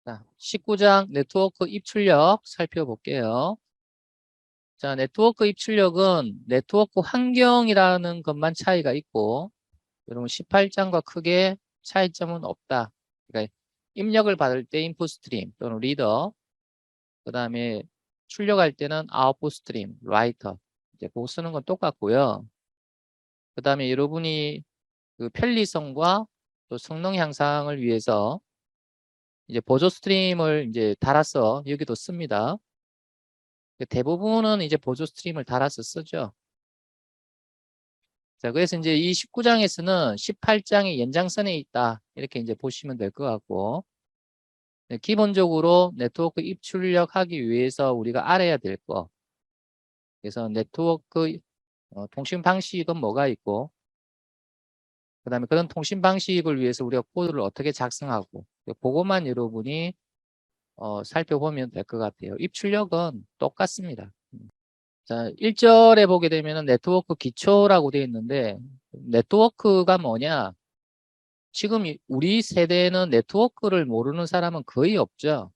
자, 19장 네트워크 입출력 살펴볼게요. 자, 네트워크 입출력은 네트워크 환경이라는 것만 차이가 있고, 여러분 18장과 크게 차이점은 없다. 그러니까 입력을 받을 때 인풋 스트림 또는 리더, 그 다음에 출력할 때는 아웃풋 스트림, 라이터. 이제 그거 쓰는 건 똑같고요. 그 다음에 여러분이 그 편리성과 또 성능 향상을 위해서 이제 보조 스트림을 이제 달아서 여기도 씁니다. 대부분은 이제 보조 스트림을 달아서 쓰죠. 자, 그래서 이제 이 19장에서는 18장의 연장선에 있다. 이렇게 이제 보시면 될 것 같고, 네, 기본적으로 네트워크 입출력 하기 위해서 우리가 알아야 될 거. 그래서 네트워크 통신 방식은 뭐가 있고, 그 다음에 그런 통신 방식을 위해서 우리가 코드를 어떻게 작성하고, 그것만 여러분이 살펴보면 될 것 같아요. 입출력은 똑같습니다. 자, 1절에 보게 되면 네트워크 기초라고 되어 있는데, 네트워크가 뭐냐? 지금 우리 세대는 네트워크를 모르는 사람은 거의 없죠.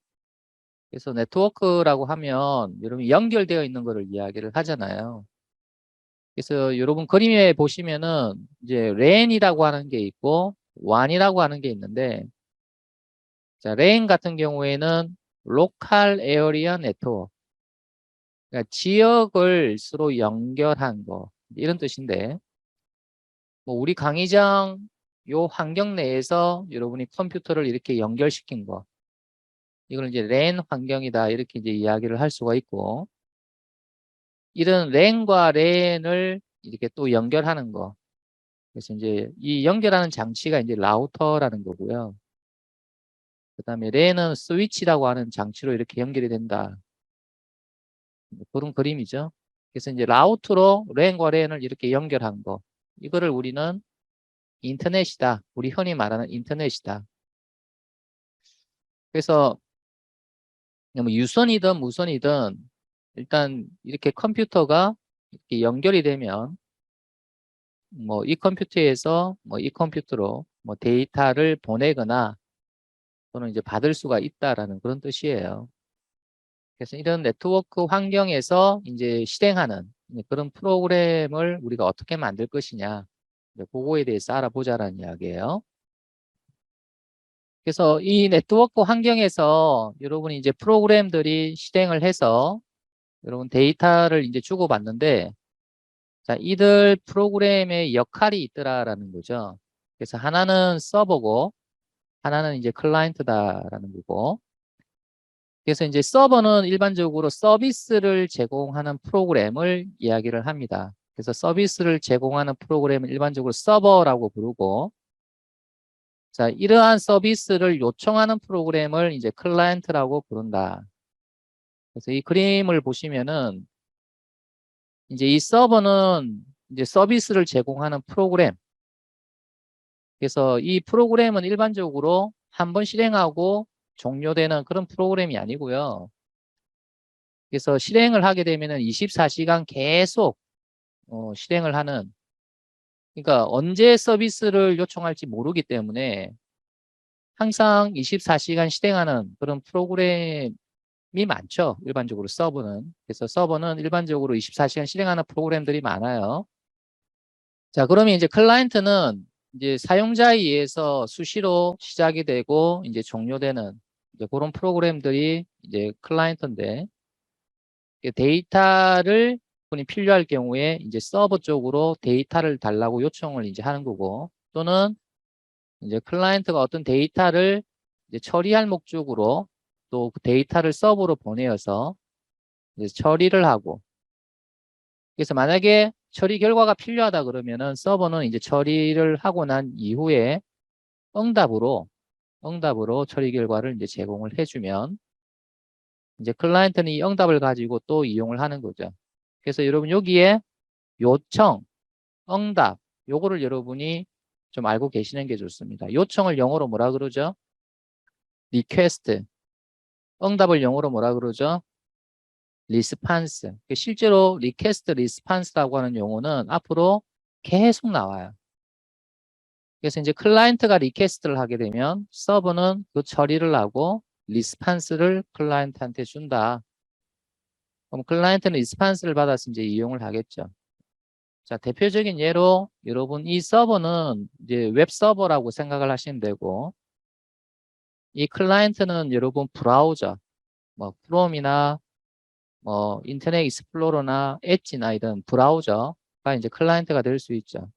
그래서 네트워크라고 하면 여러분 연결되어 있는 것을 이야기를 하잖아요. 그래서 여러분 그림에 보시면은 이제 랜이라고 하는 게 있고 WAN이라고 하는 게 있는데, 자, 랜 같은 경우에는 로컬 에어리어 네트워크. 그러니까 지역을 서로 연결한 거 이런 뜻인데, 뭐 우리 강의장 요 환경 내에서 여러분이 컴퓨터를 이렇게 연결시킨 거, 이걸 이제 랜 환경이다 이렇게 이제 이야기를 할 수가 있고, 이런 랜과 랜을 이렇게 또 연결하는 거, 그래서 이제 이 연결하는 장치가 이제 라우터라는 거고요. 그다음에 랜은 스위치라고 하는 장치로 이렇게 연결이 된다. 그런 그림이죠. 그래서 이제 라우터로 랜과 랜을 이렇게 연결한 거, 이거를 우리는 인터넷이다. 우리 흔히 말하는 인터넷이다. 그래서 뭐 유선이든 무선이든 일단 이렇게 컴퓨터가 이렇게 연결이 되면 뭐 이 컴퓨터에서 뭐 이 컴퓨터로 뭐 데이터를 보내거나 또는 이제 받을 수가 있다라는 그런 뜻이에요. 그래서 이런 네트워크 환경에서 이제 실행하는 그런 프로그램을 우리가 어떻게 만들 것이냐, 그거에 대해서 알아보자라는 이야기예요. 그래서 이 네트워크 환경에서 여러분이 이제 프로그램들이 실행을 해서 여러분 데이터를 이제 주고받는데, 자, 이들 프로그램의 역할이 있더라라는 거죠. 그래서 하나는 서버고 하나는 이제 클라이언트다라는 거고, 그래서 이제 서버는 일반적으로 서비스를 제공하는 프로그램을 이야기를 합니다. 그래서 서비스를 제공하는 프로그램을 일반적으로 서버라고 부르고, 자, 이러한 서비스를 요청하는 프로그램을 이제 클라이언트라고 부른다. 그래서 이 그림을 보시면은 이제 이 서버는 이제 서비스를 제공하는 프로그램. 그래서 이 프로그램은 일반적으로 한 번 실행하고 종료되는 그런 프로그램이 아니고요. 그래서 실행을 하게 되면은 24시간 계속 실행을 하는, 그러니까 언제 서비스를 요청할지 모르기 때문에 항상 24시간 실행하는 그런 프로그램이 많죠. 일반적으로 서버는. 그래서 서버는 일반적으로 24시간 실행하는 프로그램들이 많아요. 자, 그러면 이제 클라이언트는 이제 사용자에 의해서 수시로 시작이 되고 이제 종료되는 이제 그런 프로그램들이 이제 클라이언트인데, 데이터를 분이 필요할 경우에 이제 서버 쪽으로 데이터를 달라고 요청을 이제 하는 거고, 또는 이제 클라이언트가 어떤 데이터를 이제 처리할 목적으로 또 그 데이터를 서버로 보내어서 이제 처리를 하고, 그래서 만약에 처리 결과가 필요하다 그러면은 서버는 이제 처리를 하고 난 이후에 응답으로 처리 결과를 이제 제공을 해주면 이제 클라이언트는 이 응답을 가지고 또 이용을 하는 거죠. 그래서 여러분 여기에 요청, 응답, 요거를 여러분이 좀 알고 계시는 게 좋습니다. 요청을 영어로 뭐라 그러죠? request. 응답을 영어로 뭐라 그러죠? response. 실제로 request, response라고 하는 용어는 앞으로 계속 나와요. 그래서 이제 클라이언트가 리퀘스트를 하게 되면 서버는 그 처리를 하고 리스판스를 클라이언트한테 준다. 그럼 클라이언트는 리스판스를 받아서 이제 이용을 하겠죠. 자, 대표적인 예로 여러분 이 서버는 이제 웹 서버라고 생각을 하시면 되고, 이 클라이언트는 여러분 브라우저, 뭐 크롬이나 뭐 인터넷 익스플로러나 엣지나 이런 브라우저가 이제 클라이언트가 될 수 있죠.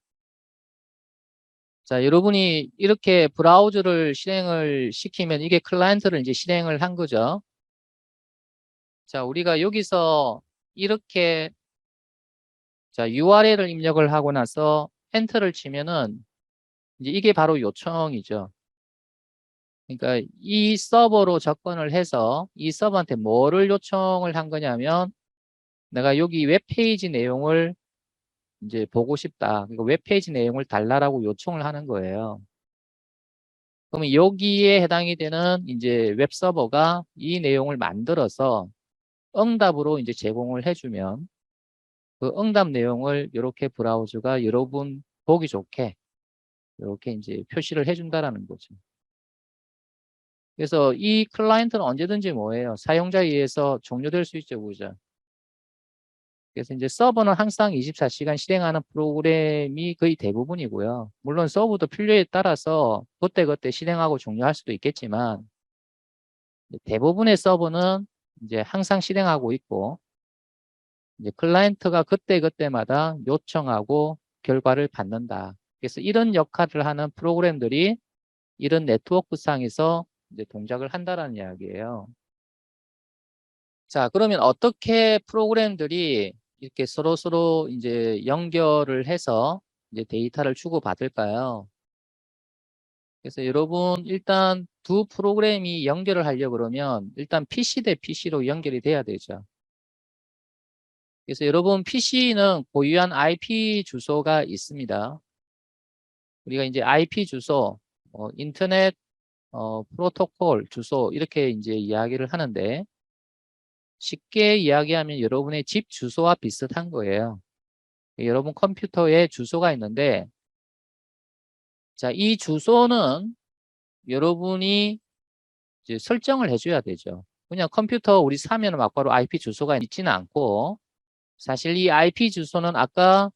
자, 여러분이 이렇게 브라우저를 실행을 시키면 이게 클라이언트를 이제 실행을 한 거죠. 자, 우리가 여기서 이렇게 자, URL을 입력을 하고 나서 엔터를 치면은 이제 이게 바로 요청이죠. 그러니까 이 서버로 접근을 해서 이 서버한테 뭐를 요청을 한 거냐면 내가 여기 웹페이지 내용을 이제 보고 싶다. 그러니까 웹페이지 내용을 달라라고 요청을 하는 거예요. 그러면 여기에 해당이 되는 이제 웹 서버가 이 내용을 만들어서 응답으로 이제 제공을 해주면 그 응답 내용을 이렇게 브라우저가 여러분 보기 좋게 이렇게 이제 표시를 해준다라는 거죠. 그래서 이 클라이언트는 언제든지 뭐예요? 사용자에 의해서 종료될 수 있죠, 그죠? 그래서 이제 서버는 항상 24시간 실행하는 프로그램이 거의 대부분이고요. 물론 서버도 필요에 따라서 그때그때 실행하고 종료할 수도 있겠지만 대부분의 서버는 이제 항상 실행하고 있고 이제 클라이언트가 그때그때마다 요청하고 결과를 받는다. 그래서 이런 역할을 하는 프로그램들이 이런 네트워크상에서 이제 동작을 한다라는 이야기예요. 자, 그러면 어떻게 프로그램들이 이렇게 서로 이제 연결을 해서 이제 데이터를 주고받을까요? 그래서 여러분 일단 두 프로그램이 연결을 하려고 그러면 일단 PC 대 PC로 연결이 돼야 되죠. 그래서 여러분 PC는 고유한 IP 주소가 있습니다. 우리가 이제 IP 주소, 인터넷 프로토콜 주소 이렇게 이제 이야기를 하는데 쉽게 이야기하면 여러분의 집 주소와 비슷한 거예요. 여러분 컴퓨터에 주소가 있는데 자, 이 주소는 여러분이 이제 설정을 해줘야 되죠. 그냥 컴퓨터 우리 사면 막바로 IP 주소가 있지는 않고 사실 이 IP 주소는 아까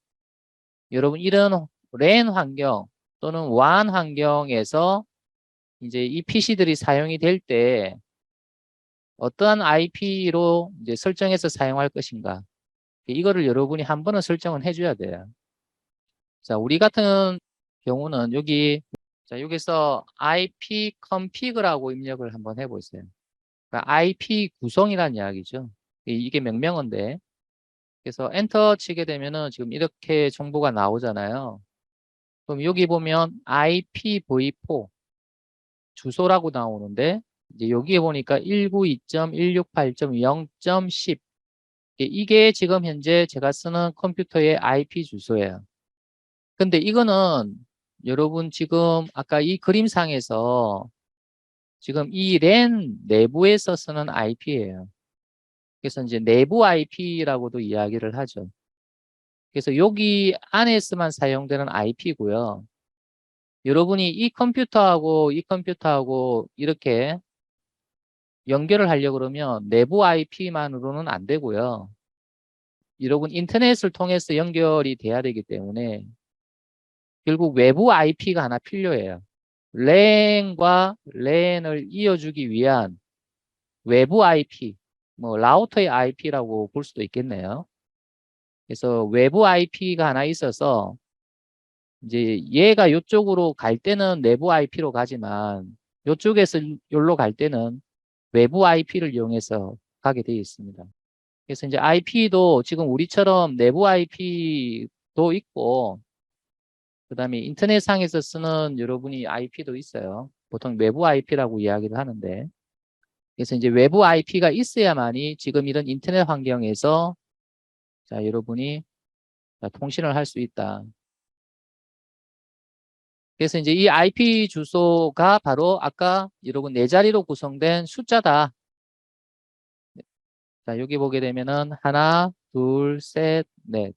여러분 이런 랜 환경 또는 WAN 환경에서 이제 이 PC들이 사용이 될 때 어떠한 IP로 이제 설정해서 사용할 것인가 이거를 여러분이 한 번은 설정을 해줘야 돼요. 자, 우리 같은 경우는 여기 자, 여기서 IP config라고 입력을 한번 해보세요. 그러니까 IP 구성이라는 이야기죠. 이게 명명어인데 그래서 엔터 치게 되면은 지금 이렇게 정보가 나오잖아요. 그럼 여기 보면 IPv4 주소라고 나오는데 이제 여기에 보니까 192.168.0.10 이게 지금 현재 제가 쓰는 컴퓨터의 IP 주소예요. 근데 이거는 여러분 지금 아까 이 그림상에서 지금 이 랜 내부에서 쓰는 IP예요. 그래서 이제 내부 IP라고도 이야기를 하죠. 그래서 여기 안에서만 사용되는 IP고요. 여러분이 이 컴퓨터하고 이 컴퓨터하고 이렇게 연결을 하려고 그러면 내부 IP만으로는 안 되고요. 여러분 인터넷을 통해서 연결이 돼야 되기 때문에 결국 외부 IP가 하나 필요해요. 랜과 랜을 이어주기 위한 외부 IP, 뭐 라우터의 IP라고 볼 수도 있겠네요. 그래서 외부 IP가 하나 있어서 이제 얘가 이쪽으로 갈 때는 내부 IP로 가지만 이쪽에서 여기로 갈 때는 외부 IP를 이용해서 가게 되어 있습니다. 그래서 이제 IP도 지금 우리처럼 내부 IP도 있고 그다음에 인터넷상에서 쓰는 여러분이 IP도 있어요. 보통 외부 IP라고 이야기를 하는데 그래서 이제 외부 IP가 있어야만이 지금 이런 인터넷 환경에서 자, 여러분이 통신을 할 수 있다. 그래서 이제 이 IP 주소가 바로 아까 여러분 네 자리로 구성된 숫자다. 자, 여기 보게 되면은 하나, 둘, 셋, 넷.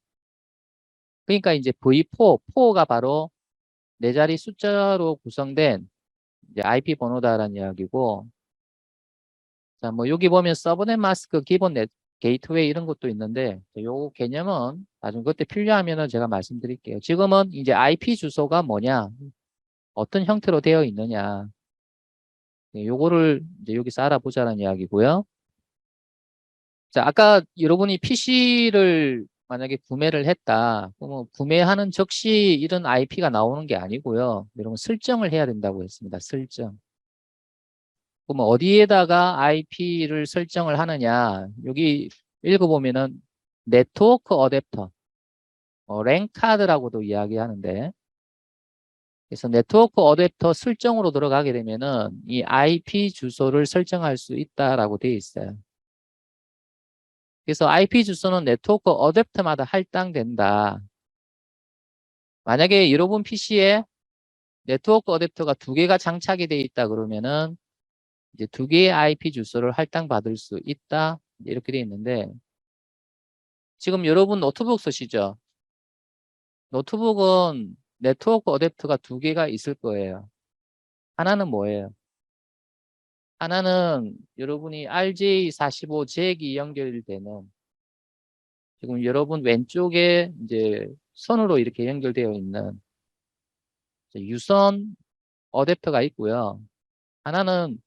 그러니까 이제 V4, 4가 바로 네 자리 숫자로 구성된 이제 IP 번호다라는 이야기고 자, 뭐 여기 보면 서브넷 마스크, 기본 넷, 게이트웨이 이런 것도 있는데 요 개념은 나중에 그때 필요하면은 제가 말씀드릴게요. 지금은 이제 IP 주소가 뭐냐, 어떤 형태로 되어 있느냐, 요거를 이제 여기서 알아보자는 이야기고요. 자, 아까 여러분이 PC를 만약에 구매를 했다. 그러면 구매하는 즉시 이런 IP가 나오는 게 아니고요. 여러분 설정을 해야 된다고 했습니다. 설정. 그러면 어디에다가 IP를 설정을 하느냐. 여기 읽어보면은 네트워크 어댑터, 랜카드라고도 이야기하는데, 그래서 네트워크 어댑터 설정으로 들어가게 되면은 이 IP 주소를 설정할 수 있다라고 되어 있어요. 그래서 IP 주소는 네트워크 어댑터마다 할당된다. 만약에 여러분 PC에 네트워크 어댑터가 두 개가 장착이 되어 있다 그러면은 이제 두 개의 IP 주소를 할당받을 수 있다. 이렇게 되어 있는데, 지금 여러분 노트북 쓰시죠? 노트북은 네트워크 어댑터가 두 개가 있을 거예요. 하나는 뭐예요? 하나는 여러분이 RJ45 잭이 연결되는, 지금 여러분 왼쪽에 이제 선으로 이렇게 연결되어 있는 유선 어댑터가 있고요. 하나는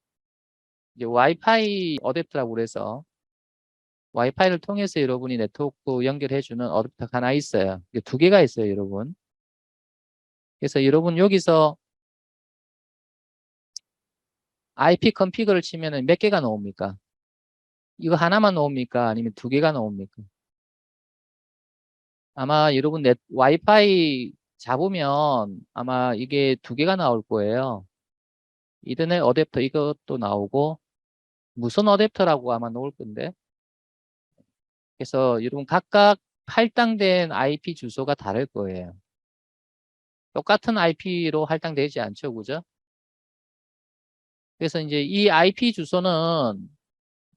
이제 와이파이 어댑터라고 그래서 와이파이를 통해서 여러분이 네트워크 연결해주는 어댑터가 하나 있어요. 이게 두 개가 있어요, 여러분. 그래서 여러분 여기서 IP 컨피그를 치면은 몇 개가 나옵니까? 이거 하나만 나옵니까? 아니면 두 개가 나옵니까? 아마 여러분 와이파이 잡으면 아마 이게 두 개가 나올 거예요. 이더넷 어댑터 이것도 나오고 무선 어댑터라고 아마 나올 건데. 그래서 여러분 각각 할당된 IP 주소가 다를 거예요. 똑같은 IP로 할당되지 않죠, 그죠? 그래서 이제 이 IP 주소는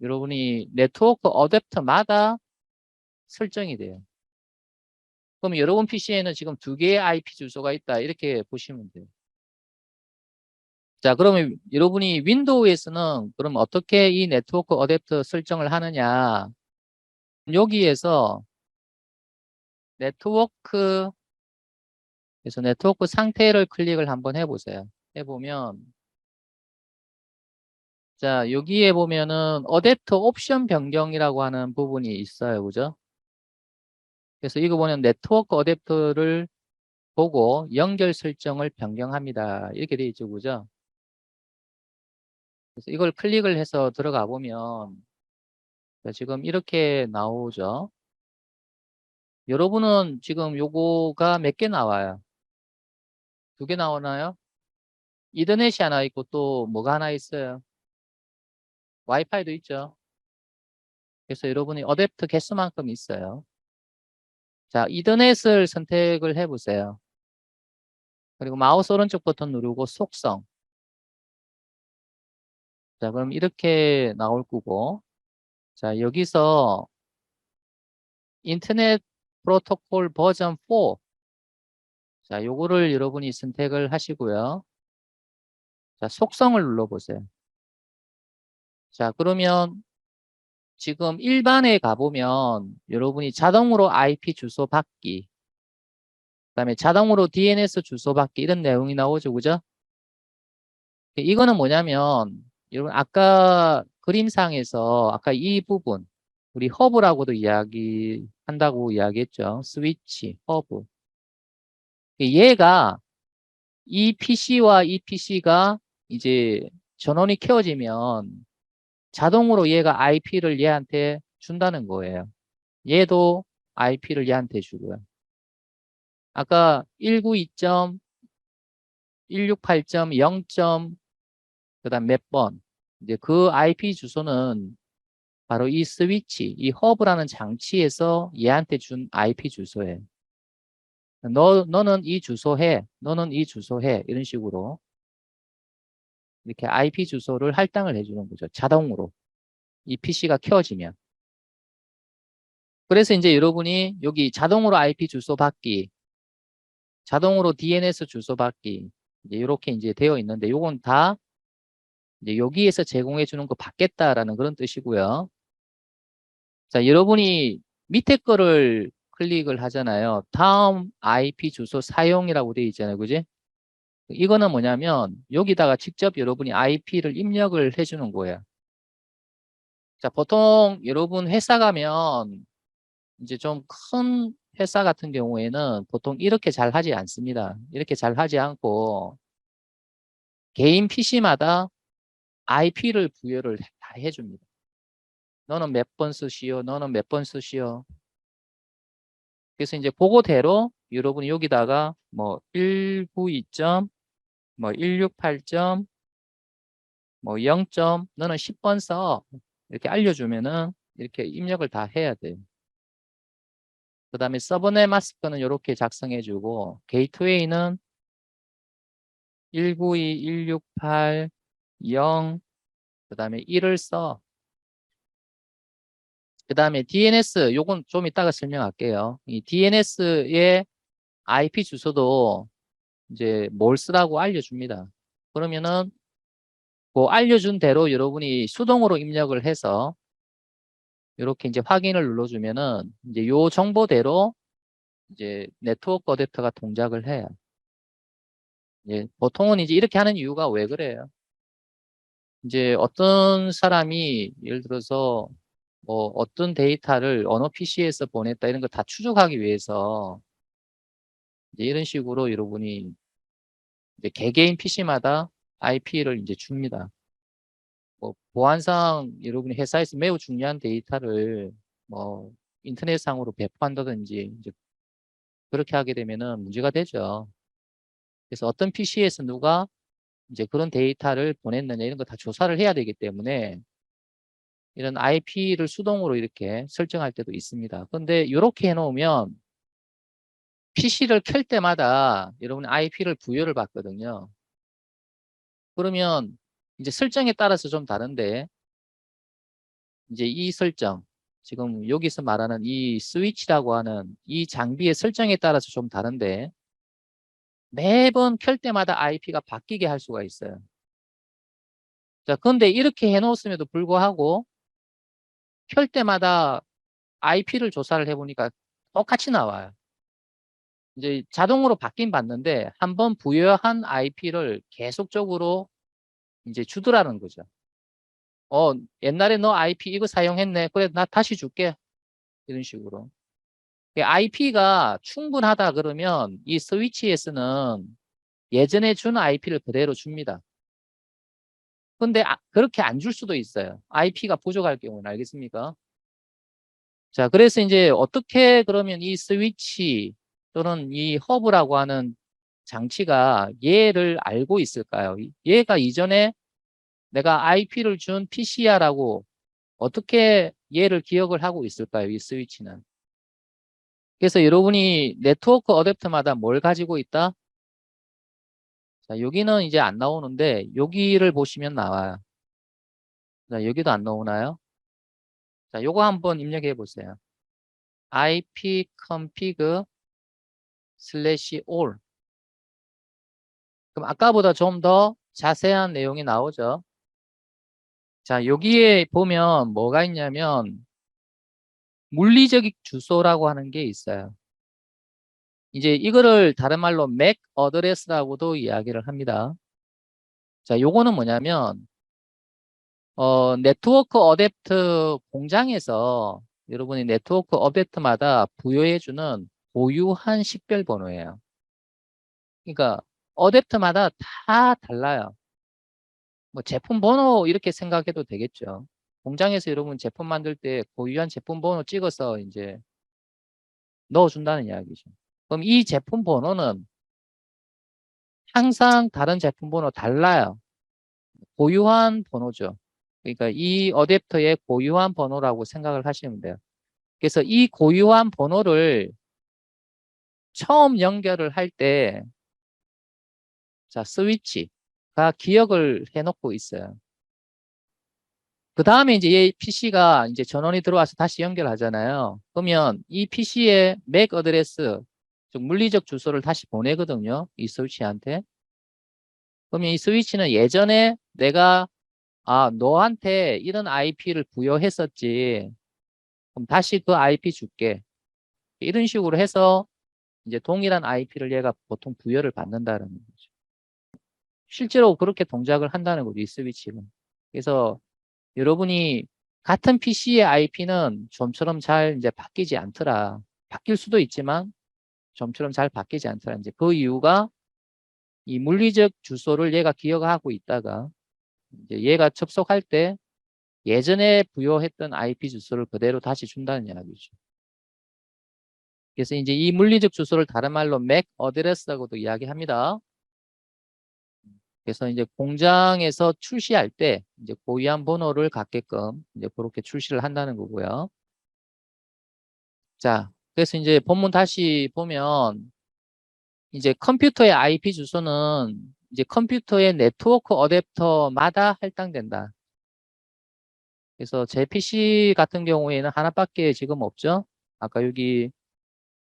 여러분이 네트워크 어댑터마다 설정이 돼요. 그럼 여러분 PC에는 지금 두 개의 IP 주소가 있다. 이렇게 보시면 돼요. 자, 그러면 여러분이 윈도우에서는 그럼 어떻게 이 네트워크 어댑터 설정을 하느냐. 여기에서 네트워크, 그래서 네트워크 상태를 클릭을 한번 해보세요. 해보면, 자, 여기에 보면은 어댑터 옵션 변경이라고 하는 부분이 있어요. 그죠? 그래서 이거 보면 네트워크 어댑터를 보고 연결 설정을 변경합니다. 이렇게 돼 있죠. 그죠? 그래서 이걸 클릭을 해서 들어가 보면 지금 이렇게 나오죠. 여러분은 지금 요거가 몇 개 나와요? 두 개 나오나요? 이더넷이 하나 있고 또 뭐가 하나 있어요? 와이파이도 있죠. 그래서 여러분이 어댑터 개수만큼 있어요. 자, 이더넷을 선택을 해보세요. 그리고 마우스 오른쪽 버튼 누르고 속성. 자, 그럼 이렇게 나올 거고. 자, 여기서 인터넷 프로토콜 버전 4. 자, 요거를 여러분이 선택을 하시고요. 자, 속성을 눌러보세요. 자, 그러면 지금 일반에 가보면 여러분이 자동으로 IP 주소 받기, 그다음에 자동으로 DNS 주소 받기 이런 내용이 나오죠. 그죠? 이거는 뭐냐면 여러분 아까 그림상에서 아까 이 부분 우리 허브라고도 이야기한다고 이야기했죠. 스위치, 허브. 얘가 이 PC와 이 PC가 이제 전원이 켜지면 자동으로 얘가 IP를 얘한테 준다는 거예요. 얘도 IP를 얘한테 주고요. 아까 192.168.0. 그다음 몇 번. 이제 그 IP 주소는 바로 이 스위치, 이 허브라는 장치에서 얘한테 준 IP 주소예요. 너는 이 주소 해. 너는 이 주소 해. 이런 식으로 이렇게 IP 주소를 할당을 해주는 거죠. 자동으로. 이 PC가 켜지면. 그래서 이제 여러분이 여기 자동으로 IP 주소 받기, 자동으로 DNS 주소 받기, 이제 이렇게 이제 되어 있는데 요건 다 이제 여기에서 제공해 주는 거 받겠다라는 그런 뜻이고요. 자, 여러분이 밑에 거를 클릭을 하잖아요. 다음 IP 주소 사용이라고 되어 있잖아요. 그지? 이거는 뭐냐면 여기다가 직접 여러분이 IP를 입력을 해주는 거예요. 자, 보통 여러분 회사 가면 이제 좀 큰 회사 같은 경우에는 보통 이렇게 잘 하지 않습니다. 이렇게 잘 하지 않고 개인 PC마다 IP를 부여를 다 해줍니다. 너는 몇 번 쓰시오, 너는 몇 번 쓰시오. 그래서 이제 그거대로 여러분이 여기다가 뭐 192점, 뭐 168점, 뭐 0점, 너는 10번 써. 이렇게 알려주면은 이렇게 입력을 다 해야 돼요. 그 다음에 서브넷 마스크는 이렇게 작성해주고, 게이트웨이는 192, 168, 0, 그 다음에 1을 써. 그 다음에 DNS, 요건 좀 이따가 설명할게요. 이 DNS의 IP 주소도 이제 뭘 쓰라고 알려줍니다. 그러면은 그 알려준 대로 여러분이 수동으로 입력을 해서 이렇게 이제 확인을 눌러주면은 이제 요 정보대로 이제 네트워크 어댑터가 동작을 해요. 예, 보통은 이제 이렇게 하는 이유가 왜 그래요? 이제 어떤 사람이 예를 들어서 뭐 어떤 데이터를 어느 PC에서 보냈다 이런 거 다 추적하기 위해서 이제 이런 식으로 여러분이 이제 개개인 PC마다 IP를 이제 줍니다. 뭐 보안상 여러분이 회사에서 매우 중요한 데이터를 뭐 인터넷상으로 배포한다든지 이제 그렇게 하게 되면은 문제가 되죠. 그래서 어떤 PC에서 누가 이제 그런 데이터를 보냈느냐 이런 거 다 조사를 해야 되기 때문에 이런 IP를 수동으로 이렇게 설정할 때도 있습니다. 근데 이렇게 해놓으면 PC를 켤 때마다 여러분 IP를 부여를 받거든요. 그러면 이제 설정에 따라서 좀 다른데 이제 이 설정 지금 여기서 말하는 이 스위치라고 하는 이 장비의 설정에 따라서 좀 다른데 매번 켤 때마다 IP가 바뀌게 할 수가 있어요. 자, 그런데 이렇게 해놓았음에도 불구하고 켤 때마다 IP를 조사를 해보니까 똑같이 나와요. 이제 자동으로 바뀐 받는데 한번 부여한 IP를 계속적으로 이제 주더라는 거죠. 옛날에 너 IP 이거 사용했네. 그래, 나 다시 줄게. 이런 식으로. IP가 충분하다 그러면 이 스위치에서는 예전에 준 IP를 그대로 줍니다. 근데 그렇게 안 줄 수도 있어요. IP가 부족할 경우는 알겠습니까? 자, 그래서 이제 어떻게 그러면 이 스위치 또는 이 허브라고 하는 장치가 얘를 알고 있을까요? 얘가 이전에 내가 IP를 준 PC야라고 어떻게 얘를 기억을 하고 있을까요? 이 스위치는. 그래서 여러분이 네트워크 어댑터마다 뭘 가지고 있다? 자, 여기는 이제 안 나오는데 여기를 보시면 나와요. 자, 여기도 안 나오나요? 자, 요거 한번 입력해 보세요. ipconfig /all. 그럼 아까보다 좀 더 자세한 내용이 나오죠. 자, 여기에 보면 뭐가 있냐면 물리적 주소라고 하는 게 있어요. 이제 이거를 다른 말로 MAC 어드레스라고도 이야기를 합니다. 자, 요거는 뭐냐면 네트워크 어댑터 공장에서 여러분이 네트워크 어댑터마다 부여해주는 고유한 식별 번호예요. 그러니까 어댑터마다 다 달라요. 뭐 제품 번호 이렇게 생각해도 되겠죠. 공장에서 여러분 제품 만들 때 고유한 제품 번호 찍어서 이제 넣어준다는 이야기죠. 그럼 이 제품 번호는 항상 다른 제품 번호 달라요. 고유한 번호죠. 그러니까 이 어댑터의 고유한 번호라고 생각을 하시면 돼요. 그래서 이 고유한 번호를 처음 연결을 할 때, 자, 스위치가 기억을 해놓고 있어요. 그 다음에 이제 이 PC가 이제 전원이 들어와서 다시 연결하잖아요. 그러면 이 PC의 MAC 어드레스, 즉 물리적 주소를 다시 보내거든요. 이 스위치한테. 그러면 이 스위치는 예전에 내가 아, 너한테 이런 IP를 부여했었지. 그럼 다시 그 IP 줄게. 이런 식으로 해서 이제 동일한 IP를 얘가 보통 부여를 받는다는 거죠. 실제로 그렇게 동작을 한다는 거죠, 이 스위치는. 그래서 여러분이 같은 PC의 IP는 좀처럼 잘 이제 바뀌지 않더라. 바뀔 수도 있지만 좀처럼 잘 바뀌지 않더라. 이제 그 이유가 이 물리적 주소를 얘가 기억하고 있다가 이제 얘가 접속할 때 예전에 부여했던 IP 주소를 그대로 다시 준다는 이야기죠. 그래서 이제 이 물리적 주소를 다른 말로 MAC 어드레스라고도 이야기합니다. 그래서 이제 공장에서 출시할 때 이제 고유한 번호를 갖게끔 이제 그렇게 출시를 한다는 거고요. 자, 그래서 이제 본문 다시 보면 이제 컴퓨터의 IP 주소는 이제 컴퓨터의 네트워크 어댑터마다 할당된다. 그래서 제 PC 같은 경우에는 하나밖에 지금 없죠. 아까 여기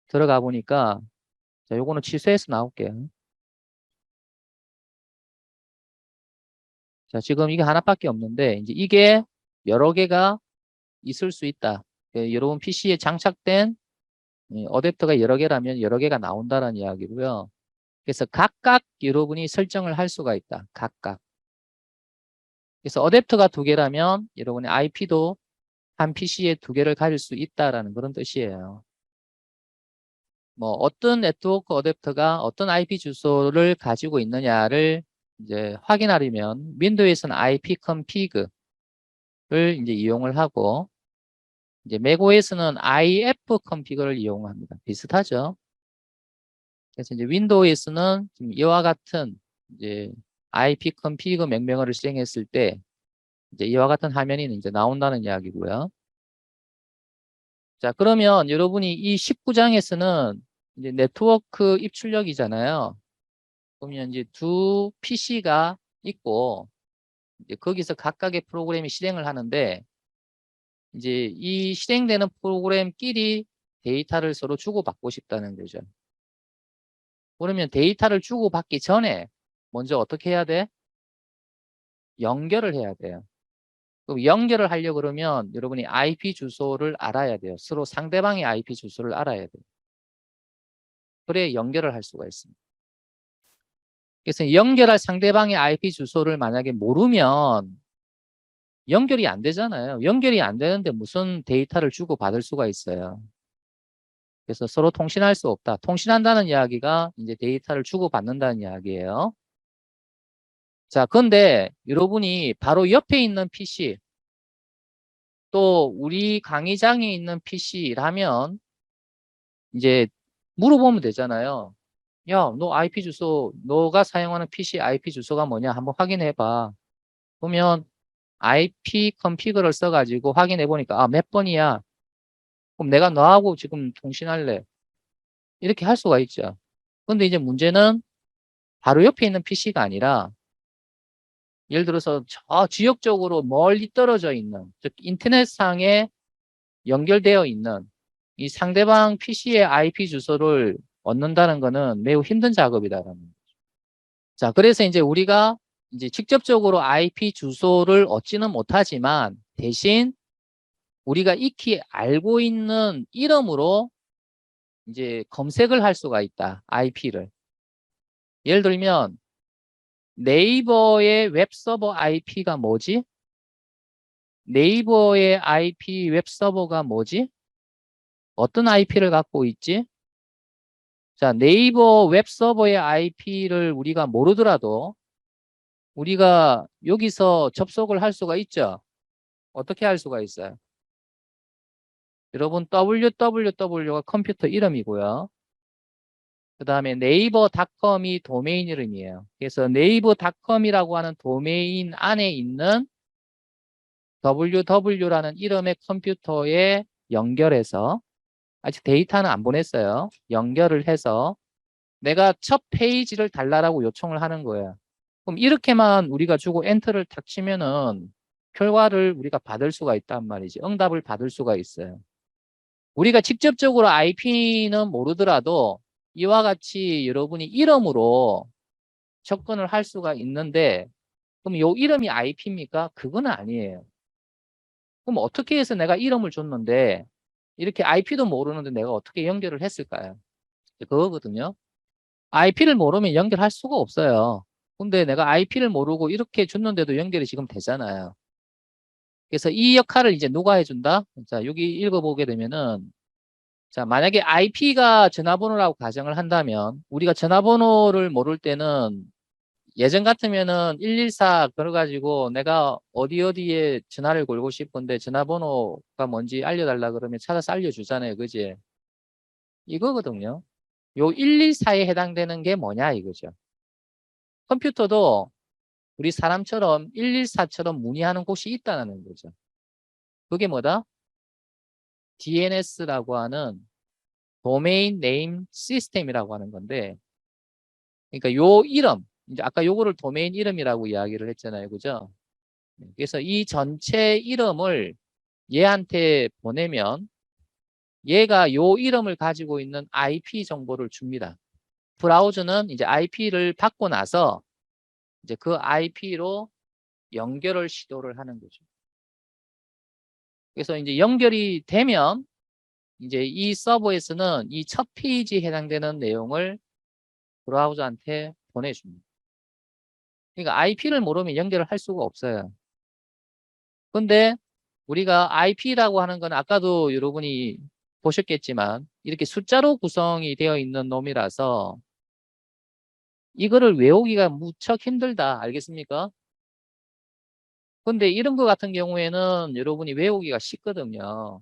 들어가 보니까 자, 요거는 취소해서 나올게요. 자, 지금 이게 하나밖에 없는데 이제 이게 여러 개가 있을 수 있다. 여러분 PC에 장착된 어댑터가 여러 개라면 여러 개가 나온다는 이야기고요. 그래서 각각 여러분이 설정을 할 수가 있다. 각각. 그래서 어댑터가 두 개라면 여러분의 IP도 한 PC에 두 개를 가질 수 있다라는 그런 뜻이에요. 뭐 어떤 네트워크 어댑터가 어떤 IP 주소를 가지고 있느냐를 이제 확인하려면 윈도우에서는 IP config를 이제 이용을 하고 이제 맥OS는 IF config를 이용합니다. 비슷하죠? 그래서 이제 윈도우에서는 지금 이와 같은 이제 IP config 명령어를 실행했을 때 이제 이와 같은 화면이 이제 나온다는 이야기고요. 자, 그러면 여러분이 이 19장에서는 이제 네트워크 입출력이잖아요. 그러면 이제 두 PC가 있고 이제 거기서 각각의 프로그램이 실행을 하는데 이제 이 실행되는 프로그램끼리 데이터를 서로 주고받고 싶다는 거죠. 그러면 데이터를 주고받기 전에 먼저 어떻게 해야 돼? 연결을 해야 돼요. 그럼 연결을 하려고 그러면 여러분이 IP 주소를 알아야 돼요. 서로 상대방의 IP 주소를 알아야 돼요. 그래 연결을 할 수가 있습니다. 그래서 연결할 상대방의 IP 주소를 만약에 모르면 연결이 안 되잖아요. 연결이 안 되는데 무슨 데이터를 주고받을 수가 있어요. 그래서 서로 통신할 수 없다. 통신한다는 이야기가 이제 데이터를 주고받는다는 이야기예요. 자, 근데 여러분이 바로 옆에 있는 PC, 또 우리 강의장에 있는 PC라면 이제 물어보면 되잖아요. 야, 너 IP 주소, 너가 사용하는 PC IP 주소가 뭐냐? 한번 확인해 봐. 그러면 IP 컨피그를 써가지고 확인해 보니까, 아, 몇 번이야? 그럼 내가 너하고 지금 통신할래. 이렇게 할 수가 있죠. 근데 이제 문제는 바로 옆에 있는 PC가 아니라, 예를 들어서 저 지역적으로 멀리 떨어져 있는, 즉, 인터넷상에 연결되어 있는 이 상대방 PC의 IP 주소를 얻는다는 것은 매우 힘든 작업이다라는 거죠. 자, 그래서 이제 우리가 이제 직접적으로 IP 주소를 얻지는 못하지만 대신 우리가 익히 알고 있는 이름으로 이제 검색을 할 수가 있다. IP를. 예를 들면 네이버의 웹서버 IP가 뭐지? 네이버의 IP 웹서버가 뭐지? 어떤 IP를 갖고 있지? 자, 네이버 웹서버의 IP를 우리가 모르더라도 우리가 여기서 접속을 할 수가 있죠. 어떻게 할 수가 있어요? 여러분 www가 컴퓨터 이름이고요. 그 다음에 네이버닷컴이 도메인 이름이에요. 그래서 네이버닷컴이라고 하는 도메인 안에 있는 www라는 이름의 컴퓨터에 연결해서 아직 데이터는 안 보냈어요. 연결을 해서 내가 첫 페이지를 달라라고 요청을 하는 거예요. 그럼 이렇게만 우리가 주고 엔터를 탁 치면은 결과를 우리가 받을 수가 있단 말이지. 응답을 받을 수가 있어요. 우리가 직접적으로 IP는 모르더라도 이와 같이 여러분이 이름으로 접근을 할 수가 있는데 그럼 요 이름이 IP입니까? 그건 아니에요. 그럼 어떻게 해서 내가 이름을 줬는데 이렇게 IP도 모르는데 내가 어떻게 연결을 했을까요? 그거거든요. IP를 모르면 연결할 수가 없어요. 근데 내가 IP를 모르고 이렇게 줬는데도 연결이 지금 되잖아요. 그래서 이 역할을 이제 누가 해준다? 자, 여기 읽어보게 되면은, 자, 만약에 IP가 전화번호라고 가정을 한다면, 우리가 전화번호를 모를 때는 예전 같으면은 114 걸어가지고 내가 어디 어디에 전화를 걸고 싶은데 전화번호가 뭔지 알려달라 그러면 찾아서 알려주잖아요. 그지? 이거거든요. 요 114에 해당되는 게 뭐냐 이거죠. 컴퓨터도 우리 사람처럼 114처럼 문의하는 곳이 있다는 거죠. 그게 뭐다? DNS라고 하는 도메인 네임 시스템이라고 하는 건데, 그러니까 요 이름, 이제 아까 요거를 도메인 이름이라고 이야기를 했잖아요. 그죠? 그래서 이 전체 이름을 얘한테 보내면 얘가 요 이름을 가지고 있는 IP 정보를 줍니다. 브라우저는 이제 IP를 받고 나서 이제 그 IP로 연결을 시도를 하는 거죠. 그래서 이제 연결이 되면 이제 이 서버에서는 이 첫 페이지에 해당되는 내용을 브라우저한테 보내줍니다. 그러니까 IP를 모르면 연결을 할 수가 없어요. 근데 우리가 IP라고 하는 건 아까도 여러분이 보셨겠지만 이렇게 숫자로 구성이 되어 있는 놈이라서 이거를 외우기가 무척 힘들다. 알겠습니까? 근데 이런 거 같은 경우에는 여러분이 외우기가 쉽거든요.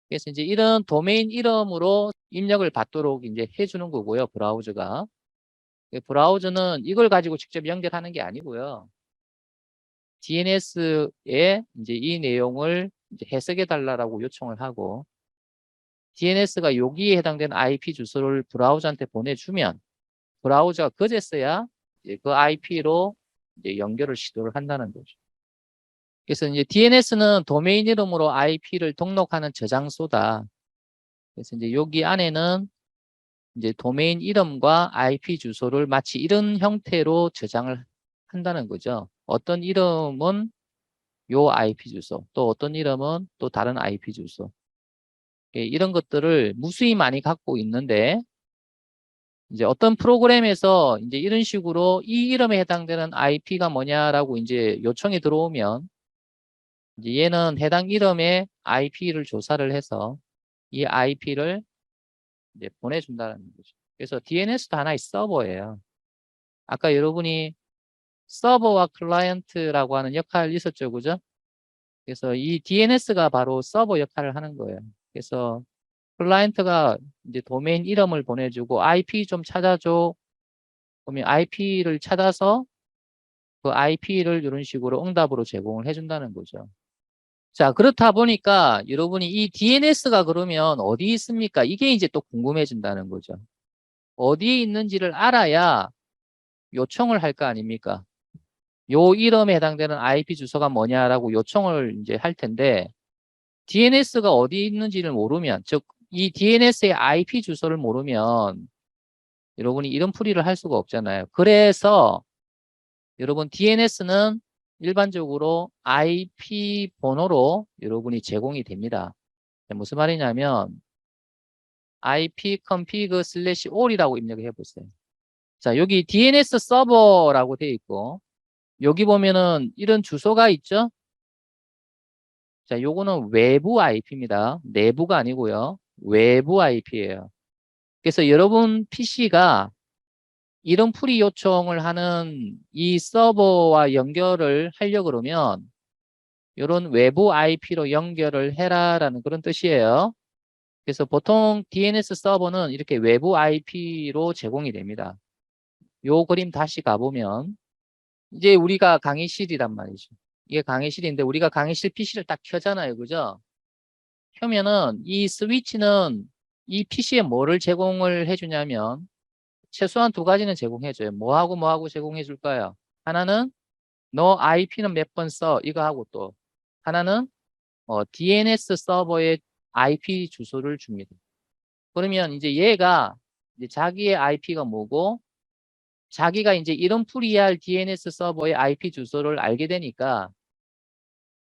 그래서 이제 이런 도메인 이름으로 입력을 받도록 이제 해주는 거고요. 브라우저가. 브라우저는 이걸 가지고 직접 연결하는 게 아니고요. DNS에 이제 이 내용을 이제 해석해 달라고 요청을 하고 DNS가 여기에 해당되는 IP 주소를 브라우저한테 보내주면 브라우저가 그제서야 이제 그 IP로 이제 연결을 시도를 한다는 거죠. 그래서 이제 DNS는 도메인 이름으로 IP를 등록하는 저장소다. 그래서 이제 여기 안에는 이제 도메인 이름과 IP 주소를 마치 이런 형태로 저장을 한다는 거죠. 어떤 이름은 요 IP 주소, 또 어떤 이름은 또 다른 IP 주소. 예, 이런 것들을 무수히 많이 갖고 있는데 이제 어떤 프로그램에서 이제 이런 식으로 이 이름에 해당되는 IP가 뭐냐라고 이제 요청이 들어오면 이제 얘는 해당 이름의 IP를 조사를 해서 이 IP를 이제 보내준다는 거죠. 그래서 DNS도 하나의 서버예요. 아까 여러분이 서버와 클라이언트라고 하는 역할이 있었죠, 그죠? 그래서 이 DNS가 바로 서버 역할을 하는 거예요. 그래서 클라이언트가 이제 도메인 이름을 보내주고 IP 좀 찾아줘. 그러면 IP를 찾아서 그 IP를 이런 식으로 응답으로 제공을 해준다는 거죠. 자, 그렇다 보니까 여러분이 이 DNS가 그러면 어디 있습니까? 이게 이제 또 궁금해진다는 거죠. 어디에 있는지를 알아야 요청을 할 거 아닙니까? 요 이름에 해당되는 IP 주소가 뭐냐라고 요청을 이제 할 텐데 DNS가 어디 있는지를 모르면, 즉, 이 DNS의 IP 주소를 모르면 여러분이 이런 풀이를 할 수가 없잖아요. 그래서 여러분 DNS는 일반적으로 IP 번호로 여러분이 제공이 됩니다. 무슨 말이냐면 ipconfig/all이라고 입력을 해보세요. 자, 여기 DNS 서버라고 되어 있고 여기 보면은 이런 주소가 있죠? 자, 요거는 외부 IP입니다. 내부가 아니고요. 외부 IP예요. 그래서 여러분 PC가 이런 풀이 요청을 하는 이 서버와 연결을 하려고 그러면 이런 외부 IP로 연결을 해라라는 그런 뜻이에요. 그래서 보통 DNS 서버는 이렇게 외부 IP로 제공이 됩니다. 요 그림 다시 가보면 이제 우리가 강의실이란 말이죠. 이게 강의실인데 우리가 강의실 PC를 딱 켜잖아요. 그죠? 켜면은 이 스위치는 이 PC에 뭐를 제공을 해주냐면 최소한 두 가지는 제공해줘요. 뭐하고 뭐하고 제공해줄까요? 하나는 너 IP는 몇 번 써? 이거 하고 또 하나는 DNS 서버의 IP 주소를 줍니다. 그러면 이제 얘가 이제 자기의 IP가 뭐고 자기가 이제 이런 풀이할 DNS 서버의 IP 주소를 알게 되니까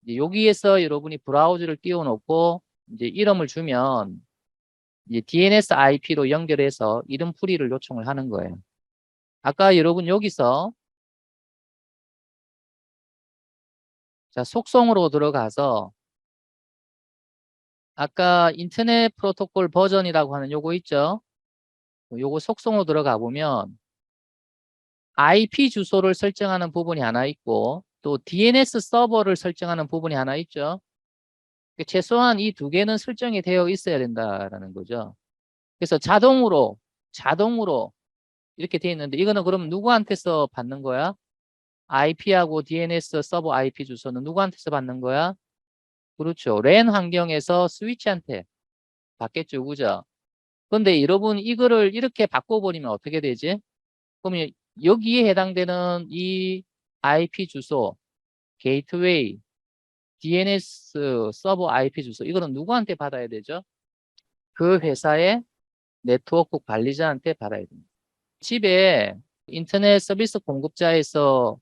이제 여기에서 여러분이 브라우저를 띄워놓고 이제 이름을 주면 이제 DNS IP로 연결해서 이름 풀이를 요청을 하는 거예요. 아까 여러분 여기서 자, 속성으로 들어가서 아까 인터넷 프로토콜 버전이라고 하는 요거 있죠? 요거 속성으로 들어가 보면 IP 주소를 설정하는 부분이 하나 있고 또 DNS 서버를 설정하는 부분이 하나 있죠. 최소한 이 두 개는 설정이 되어 있어야 된다라는 거죠. 그래서 자동으로 이렇게 되어 있는데 이거는 그럼 누구한테서 받는 거야? IP하고 DNS 서버 IP 주소는 누구한테서 받는 거야? 그렇죠. 랜 환경에서 스위치한테 받겠죠. 그죠? 근데 여러분 이거를 이렇게 바꿔버리면 어떻게 되지? 그러면 여기에 해당되는 이 IP 주소, 게이트웨이, DNS 서버 IP 주소 이거는 누구한테 받아야 되죠? 그 회사의 네트워크 관리자한테 받아야 됩니다. 집에 인터넷 서비스 공급자에서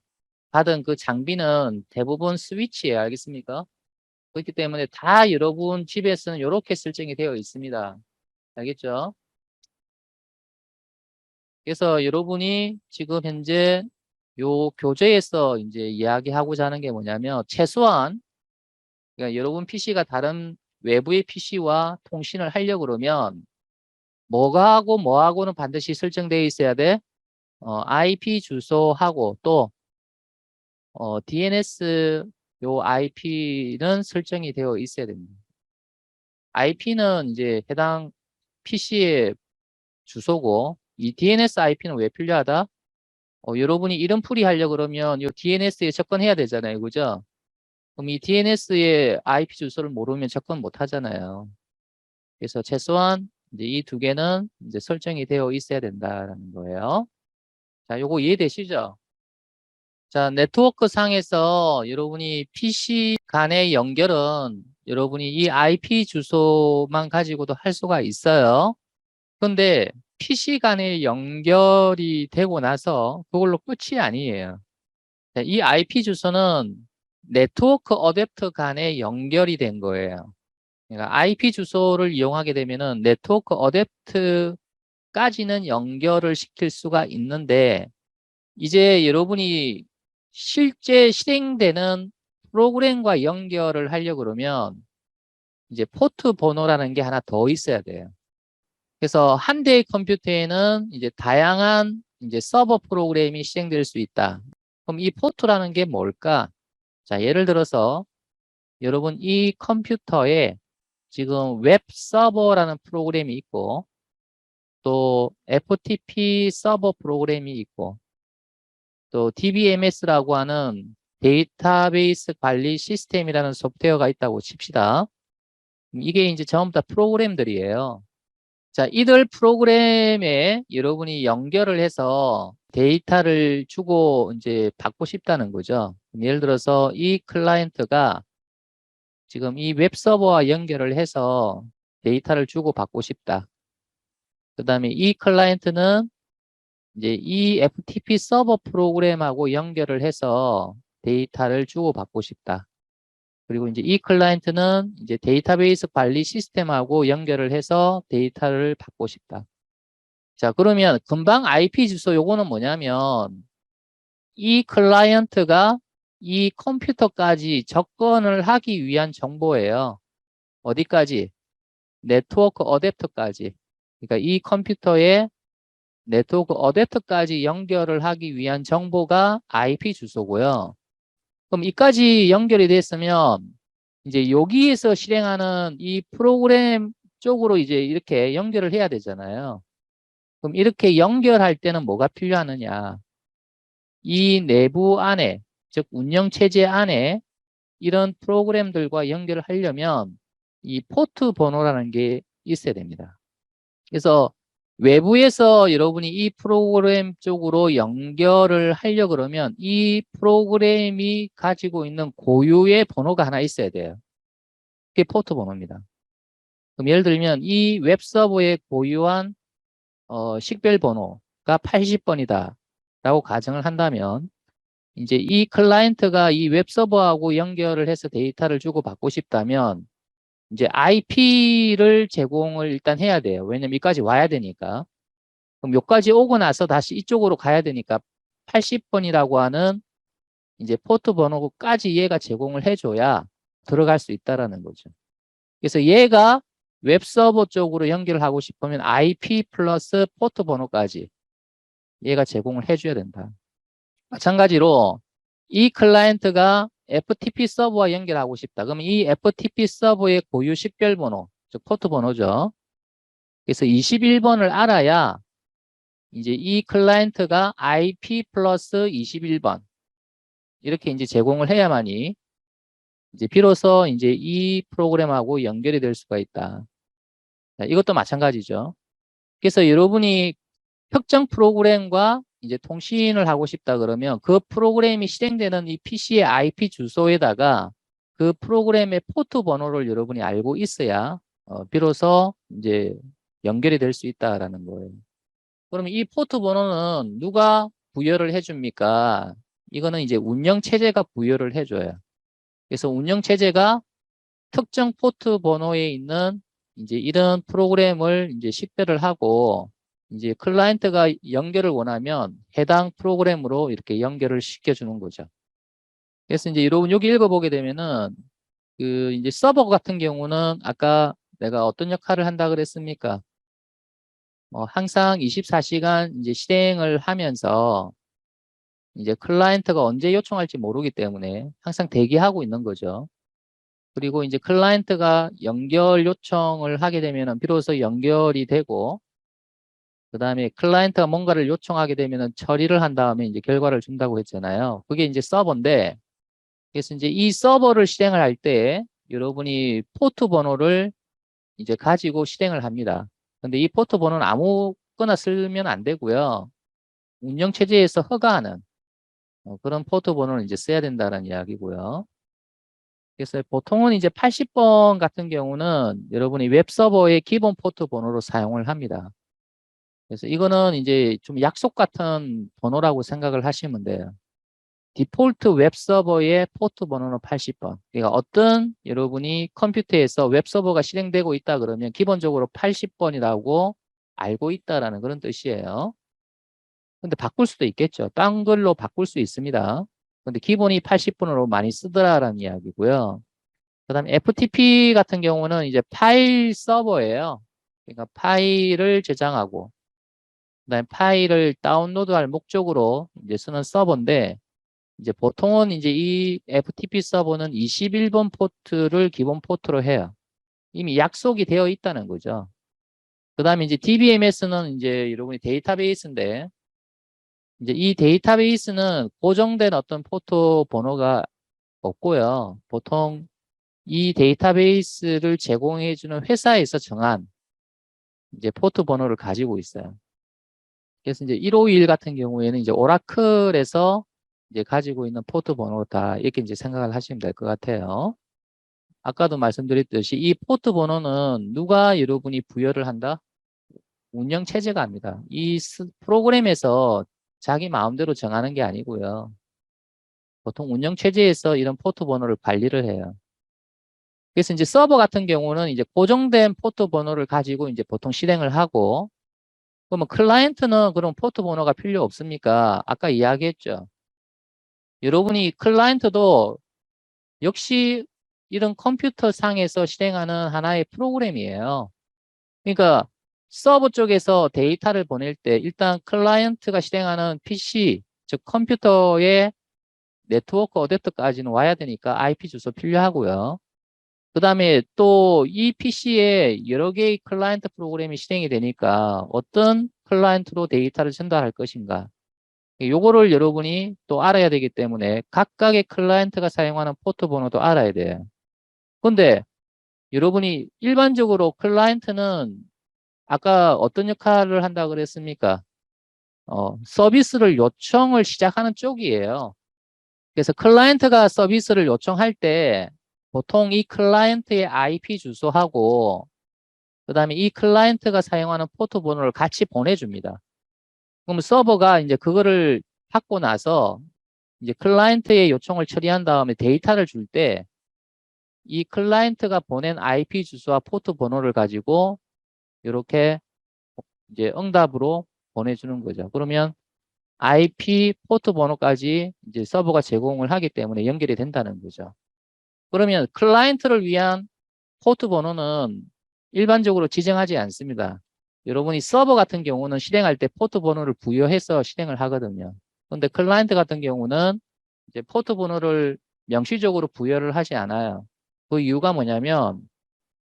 받은 그 장비는 대부분 스위치예요. 알겠습니까? 그렇기 때문에 다 여러분 집에서는 이렇게 설정이 되어 있습니다. 알겠죠? 그래서 여러분이 지금 현재 요 교재에서 이제 이야기하고자 하는 게 뭐냐면 최소한 그러니까 여러분 PC가 다른 외부의 PC와 통신을 하려고 그러면 뭐하고는 반드시 설정되어 있어야 돼. IP 주소하고 또 DNS 요 IP는 설정이 되어 있어야 됩니다. IP는 이제 해당 PC의 주소고 이 DNS IP는 왜 필요하다? 여러분이 이름 풀이 하려고 그러면 이 DNS에 접근해야 되잖아요. 그죠? 그럼 이 DNS의 IP 주소를 모르면 접근 못 하잖아요. 그래서 최소한 이제 이 두 개는 이제 설정이 되어 있어야 된다라는 거예요. 자, 요거 이해되시죠? 자, 네트워크 상에서 여러분이 PC 간의 연결은 여러분이 이 IP 주소만 가지고도 할 수가 있어요. 근데 PC 간의 연결이 되고 나서 그걸로 끝이 아니에요. 자, 이 IP 주소는 네트워크 어댑터 간에 연결이 된 거예요. 그러니까 IP 주소를 이용하게 되면은 네트워크 어댑터까지는 연결을 시킬 수가 있는데 이제 여러분이 실제 실행되는 프로그램과 연결을 하려고 그러면 이제 포트 번호라는 게 하나 더 있어야 돼요. 그래서 한 대의 컴퓨터에는 이제 다양한 이제 서버 프로그램이 실행될 수 있다. 그럼 이 포트라는 게 뭘까? 자, 예를 들어서 여러분 이 컴퓨터에 지금 웹 서버라는 프로그램이 있고 또 FTP 서버 프로그램이 있고 또 DBMS라고 하는 데이터베이스 관리 시스템이라는 소프트웨어가 있다고 칩시다. 이게 이제 전부 다 프로그램들이에요. 자, 이들 프로그램에 여러분이 연결을 해서 데이터를 주고 이제 받고 싶다는 거죠. 예를 들어서 이 클라이언트가 지금 이 웹서버와 연결을 해서 데이터를 주고 받고 싶다. 그 다음에 이 클라이언트는 이제 이 FTP 서버 프로그램하고 연결을 해서 데이터를 주고받고 싶다. 그리고 이제 이 클라이언트는 이제 데이터베이스 관리 시스템하고 연결을 해서 데이터를 받고 싶다. 자, 그러면 금방 IP 주소 요거는 뭐냐면 이 클라이언트가 이 컴퓨터까지 접근을 하기 위한 정보예요. 어디까지? 네트워크 어댑터까지. 그러니까 이 컴퓨터에 네트워크 어댑터까지 연결을 하기 위한 정보가 IP 주소고요. 그럼 이까지 연결이 됐으면 이제 여기에서 실행하는 이 프로그램 쪽으로 이제 이렇게 연결을 해야 되잖아요. 그럼 이렇게 연결할 때는 뭐가 필요하느냐? 이 내부 안에, 즉 운영체제 안에 이런 프로그램들과 연결을 하려면 이 포트 번호라는 게 있어야 됩니다. 그래서 외부에서 여러분이 이 프로그램 쪽으로 연결을 하려고 그러면 이 프로그램이 가지고 있는 고유의 번호가 하나 있어야 돼요. 그게 포트 번호입니다. 그럼 예를 들면 이 웹서버의 고유한 식별 번호가 80번이다. 라고 가정을 한다면 이제 이 클라이언트가 이 웹 서버하고 연결을 해서 데이터를 주고받고 싶다면 이제 IP를 제공을 일단 해야 돼요. 왜냐면 여기까지 와야 되니까. 그럼 여기까지 오고 나서 다시 이쪽으로 가야 되니까 80번이라고 하는 이제 포트 번호까지 얘가 제공을 해줘야 들어갈 수 있다라는 거죠. 그래서 얘가 웹 서버 쪽으로 연결을 하고 싶으면 IP 플러스 포트 번호까지 얘가 제공을 해줘야 된다. 마찬가지로 이 클라이언트가 FTP 서버와 연결하고 싶다. 그러면 이 FTP 서버의 고유 식별 번호, 즉 포트 번호죠. 그래서 21번을 알아야 이제 이 클라이언트가 IP 플러스 21번 이렇게 이제 제공을 해야만이 이제 비로소 이제 이 프로그램하고 연결이 될 수가 있다. 자, 이것도 마찬가지죠. 그래서 여러분이 특정 프로그램과 이제 통신을 하고 싶다 그러면 그 프로그램이 실행되는 이 PC의 IP 주소에다가 그 프로그램의 포트 번호를 여러분이 알고 있어야 비로소 이제 연결이 될 수 있다라는 거예요. 그러면 이 포트 번호는 누가 부여를 해줍니까? 이거는 이제 운영체제가 부여를 해줘요. 그래서 운영체제가 특정 포트 번호에 있는 이제 이런 프로그램을 이제 식별을 하고 이제 클라이언트가 연결을 원하면 해당 프로그램으로 이렇게 연결을 시켜주는 거죠. 그래서 이제 여러분 여기 읽어보게 되면은 그 이제 서버 같은 경우는 아까 내가 어떤 역할을 한다 그랬습니까? 항상 24시간 이제 실행을 하면서 이제 클라이언트가 언제 요청할지 모르기 때문에 항상 대기하고 있는 거죠. 그리고 이제 클라이언트가 연결 요청을 하게 되면은 비로소 연결이 되고 그 다음에 클라이언트가 뭔가를 요청하게 되면은 처리를 한 다음에 이제 결과를 준다고 했잖아요. 그게 이제 서버인데 그래서 이제 이 서버를 실행을 할 때 여러분이 포트 번호를 이제 가지고 실행을 합니다. 근데 이 포트 번호는 아무거나 쓰면 안 되고요. 운영체제에서 허가하는 그런 포트 번호를 이제 써야 된다는 이야기고요. 그래서 보통은 이제 80번 같은 경우는 여러분이 웹서버의 기본 포트 번호로 사용을 합니다. 그래서 이거는 이제 좀 약속 같은 번호라고 생각을 하시면 돼요. 디폴트 웹서버의 포트 번호는 80번. 그러니까 어떤 여러분이 컴퓨터에서 웹서버가 실행되고 있다 그러면 기본적으로 80번이라고 알고 있다라는 그런 뜻이에요. 근데 바꿀 수도 있겠죠. 딴 걸로 바꿀 수 있습니다. 근데 기본이 80번으로 많이 쓰더라라는 이야기고요. 그 다음에 FTP 같은 경우는 이제 파일 서버예요. 그러니까 파일을 저장하고, 그 다음에 파일을 다운로드할 목적으로 이제 쓰는 서버인데, 이제 보통은 이제 이 FTP 서버는 21번 포트를 기본 포트로 해요. 이미 약속이 되어 있다는 거죠. 그 다음에 이제 DBMS는 이제 여러분이 데이터베이스인데, 이제 이 데이터베이스는 고정된 어떤 포트 번호가 없고요. 보통 이 데이터베이스를 제공해주는 회사에서 정한 이제 포트 번호를 가지고 있어요. 그래서 이제 151 같은 경우에는 이제 오라클에서 이제 가지고 있는 포트 번호다 이렇게 이제 생각을 하시면 될 것 같아요. 아까도 말씀드렸듯이 이 포트 번호는 누가 여러분이 부여를 한다? 운영 체제가 합니다. 이 프로그램에서 자기 마음대로 정하는 게 아니고요. 보통 운영 체제에서 이런 포트 번호를 관리를 해요. 그래서 이제 서버 같은 경우는 이제 고정된 포트 번호를 가지고 이제 보통 실행을 하고, 그러면 클라이언트는 그런 포트 번호가 필요 없습니까? 아까 이야기했죠. 여러분이 클라이언트도 역시 이런 컴퓨터 상에서 실행하는 하나의 프로그램이에요. 그러니까 서버 쪽에서 데이터를 보낼 때 일단 클라이언트가 실행하는 PC, 즉 컴퓨터의 네트워크 어댑터까지는 와야 되니까 IP 주소 필요하고요. 그 다음에 또 이 PC에 여러 개의 클라이언트 프로그램이 실행이 되니까 어떤 클라이언트로 데이터를 전달할 것인가. 요거를 여러분이 또 알아야 되기 때문에 각각의 클라이언트가 사용하는 포트 번호도 알아야 돼요. 근데 여러분이 일반적으로 클라이언트는 아까 어떤 역할을 한다 그랬습니까? 서비스를 요청을 시작하는 쪽이에요. 그래서 클라이언트가 서비스를 요청할 때 보통 이 클라이언트의 IP 주소하고 그 다음에 이 클라이언트가 사용하는 포트 번호를 같이 보내줍니다. 그럼 서버가 이제 그거를 받고 나서 이제 클라이언트의 요청을 처리한 다음에 데이터를 줄 때 이 클라이언트가 보낸 IP 주소와 포트 번호를 가지고 이렇게 이제 응답으로 보내주는 거죠. 그러면 IP 포트 번호까지 이제 서버가 제공을 하기 때문에 연결이 된다는 거죠. 그러면 클라이언트를 위한 포트 번호는 일반적으로 지정하지 않습니다. 여러분이 서버 같은 경우는 실행할 때 포트 번호를 부여해서 실행을 하거든요. 그런데 클라이언트 같은 경우는 이제 포트 번호를 명시적으로 부여를 하지 않아요. 그 이유가 뭐냐면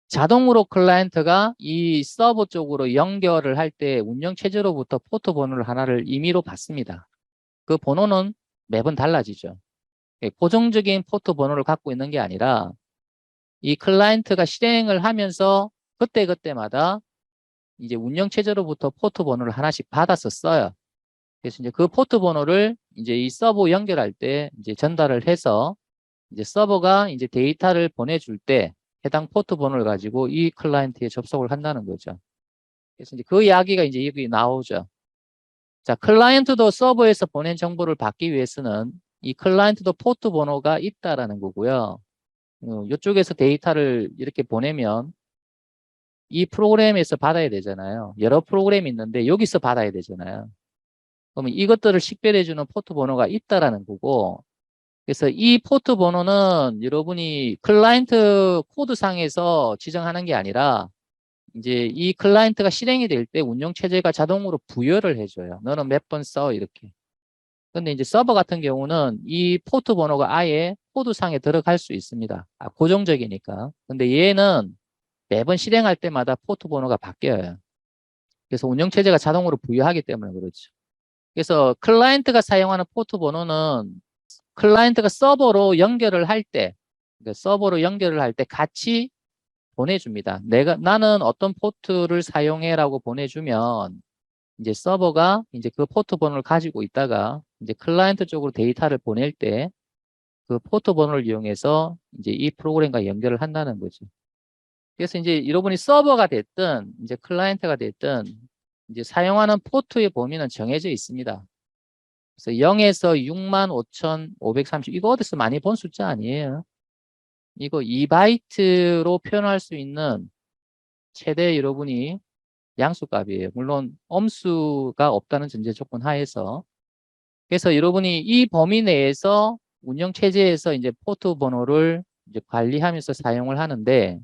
자동으로 클라이언트가 이 서버 쪽으로 연결을 할 때 운영체제로부터 포트 번호를 하나를 임의로 받습니다. 그 번호는 매번 달라지죠. 고정적인 포트 번호를 갖고 있는 게 아니라 이 클라이언트가 실행을 하면서 그때그때마다 이제 운영체제로부터 포트 번호를 하나씩 받아서 써요. 그래서 이제 그 포트 번호를 이제 이 서버 연결할 때 이제 전달을 해서 이제 서버가 이제 데이터를 보내줄 때 해당 포트 번호를 가지고 이 클라이언트에 접속을 한다는 거죠. 그래서 이제 그 이야기가 이제 여기 나오죠. 자, 클라이언트도 서버에서 보낸 정보를 받기 위해서는 이 클라이언트도 포트 번호가 있다라는 거고요. 이쪽에서 데이터를 이렇게 보내면 이 프로그램에서 받아야 되잖아요. 여러 프로그램이 있는데 여기서 받아야 되잖아요. 그러면 이것들을 식별해주는 포트 번호가 있다라는 거고, 그래서 이 포트 번호는 여러분이 클라이언트 코드상에서 지정하는 게 아니라 이제 이 클라이언트가 실행이 될 때 운영체제가 자동으로 부여를 해줘요. 너는 몇 번 써 이렇게. 근데 이제 서버 같은 경우는 이 포트 번호가 아예 코드상에 들어갈 수 있습니다. 고정적이니까. 근데 얘는 매번 실행할 때마다 포트 번호가 바뀌어요. 그래서 운영체제가 자동으로 부여하기 때문에 그렇죠. 그래서 클라이언트가 사용하는 포트 번호는 클라이언트가 서버로 연결을 할 때, 그러니까 서버로 연결을 할 때 같이 보내줍니다. 나는 어떤 포트를 사용해라고 보내주면 이제 서버가 이제 그 포트 번호를 가지고 있다가 이제 클라이언트 쪽으로 데이터를 보낼 때 그 포트 번호를 이용해서 이제 이 프로그램과 연결을 한다는 거죠. 그래서 이제 여러분이 서버가 됐든 이제 클라이언트가 됐든 이제 사용하는 포트의 범위는 정해져 있습니다. 그래서 0에서 65,530 이거 어디서 많이 본 숫자 아니에요. 이거 2바이트로 표현할 수 있는 최대 여러분이 양수값이에요. 물론 엄수가 없다는 전제 조건 하에서. 그래서 여러분이 이 범위 내에서 운영체제에서 이제 포트 번호를 이제 관리하면서 사용을 하는데,